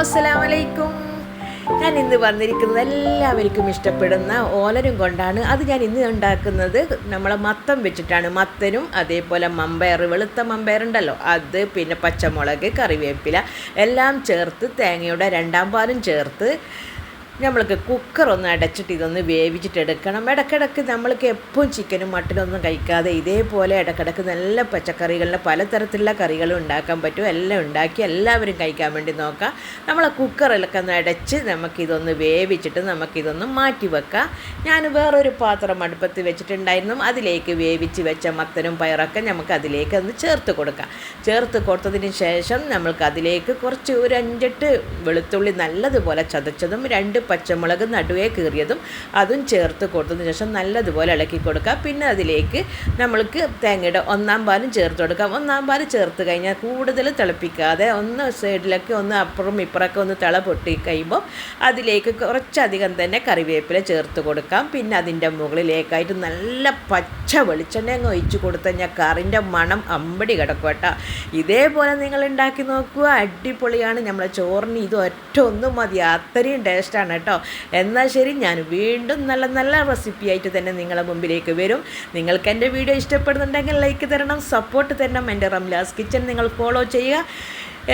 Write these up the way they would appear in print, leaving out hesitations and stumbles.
അസ്സലാമലൈക്കും. ഞാൻ ഇന്ന് വന്നിരിക്കുന്നത് എല്ലാവർക്കും ഇഷ്ടപ്പെടുന്ന ഓലനും കൊണ്ടാണ്. അത് ഞാൻ ഇന്ന് ഉണ്ടാക്കുന്നത് നമ്മളെ മത്തം വെച്ചിട്ടാണ്. മത്തനും അതേപോലെ മമ്പയർ, വെളുത്ത മമ്പയറുണ്ടല്ലോ അത്, പിന്നെ പച്ചമുളക്, കറിവേപ്പില എല്ലാം ചേർത്ത് തേങ്ങയുടെ രണ്ടാം പാലും ചേർത്ത് നമ്മൾക്ക് കുക്കറൊന്ന് അടച്ചിട്ട് ഇതൊന്ന് വേവിച്ചിട്ടെടുക്കണം. ഇടയ്ക്കിടയ്ക്ക് നമ്മൾക്ക് എപ്പോഴും ചിക്കനും മട്ടനും ഒന്നും കഴിക്കാതെ ഇതേപോലെ ഇടയ്ക്കിടയ്ക്ക് നല്ല പച്ചക്കറികളിലെ പലതരത്തിലുള്ള കറികളും ഉണ്ടാക്കാൻ പറ്റും. എല്ലാം ഉണ്ടാക്കി എല്ലാവരും കഴിക്കാൻ വേണ്ടി നോക്കാം. നമ്മളെ കുക്കറിലൊക്കെ ഒന്ന് അടച്ച് നമുക്കിതൊന്ന് വേവിച്ചിട്ട് നമുക്കിതൊന്ന് മാറ്റി വെക്കാം. ഞാൻ വേറൊരു പാത്രം അടുപ്പത്ത് വെച്ചിട്ടുണ്ടായിരുന്നു. അതിലേക്ക് വേവിച്ച് വെച്ച മത്തനും പയറൊക്കെ നമുക്ക് അതിലേക്ക് ഒന്ന് ചേർത്ത് കൊടുക്കാം. ചേർത്ത് കൊടുത്തതിന് ശേഷം നമ്മൾക്ക് അതിലേക്ക് കുറച്ച് ഒരു 5-8 വെളുത്തുള്ളി നല്ലതുപോലെ ചതച്ചതും 2 പച്ചമുളക് നടുവേ കീറിയതും അതും ചേർത്ത് കൊടുത്തതിന് ശേഷം നല്ലതുപോലെ ഇളക്കി കൊടുക്കുക. പിന്നെ അതിലേക്ക് നമ്മൾക്ക് തേങ്ങയുടെ 1-ാം പാലും ചേർത്ത് കൊടുക്കാം. 1-ാം പാൽ ചേർത്ത് കഴിഞ്ഞാൽ കൂടുതൽ തിളപ്പിക്കാതെ ഒന്ന് സൈഡിലൊക്കെ ഒന്ന് അപ്പുറം ഇപ്പുറമൊക്കെ ഒന്ന് തിള പൊട്ടി കഴിയുമ്പോൾ അതിലേക്ക് കുറച്ചധികം തന്നെ കറിവേപ്പില ചേർത്ത് കൊടുക്കാം. പിന്നെ അതിൻ്റെ മുകളിലേക്കായിട്ട് നല്ല പച്ച വെളിച്ചെണ്ണ അങ്ങ് ഒഴിച്ച് കൊടുത്തു കഴിഞ്ഞാൽ കറിൻ്റെ മണം അമ്പടി കിടക്കും കേട്ടോ. ഇതേപോലെ നിങ്ങൾ ഉണ്ടാക്കി നോക്കുക, അടിപൊളിയാണ്. നമ്മളെ ചോറിന് ഇത് ഒറ്റ മതി, അത്രയും ടേസ്റ്റാണ് കേട്ടോ. എന്നാൽ ശരി, ഞാൻ വീണ്ടും നല്ല നല്ല റെസിപ്പി ആയിട്ട് തന്നെ നിങ്ങളെ മുമ്പിലേക്ക് വരും. നിങ്ങൾക്ക് എൻ്റെ വീഡിയോ ഇഷ്ടപ്പെടുന്നുണ്ടെങ്കിൽ ലൈക്ക് തരണം, സപ്പോർട്ട് തരണം. എൻ്റെ റംലാസ് കിച്ചൻ നിങ്ങൾ ഫോളോ ചെയ്യുക.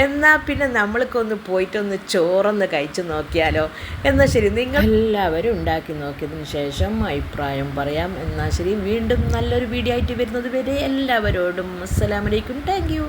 എന്നാൽ പിന്നെ നമ്മൾക്കൊന്ന് പോയിട്ടൊന്ന് ചോറൊന്ന് കഴിച്ച് നോക്കിയാലോ. എന്നാൽ ശരി, നിങ്ങൾ എല്ലാവരും ഉണ്ടാക്കി നോക്കിയതിന് ശേഷം അഭിപ്രായം പറയാം. എന്നാൽ ശരി, വീണ്ടും നല്ലൊരു വീഡിയോ ആയിട്ട് വരുന്നത് വരെ എല്ലാവരോടും അസ്സലാമു അലൈക്കും. Thank you.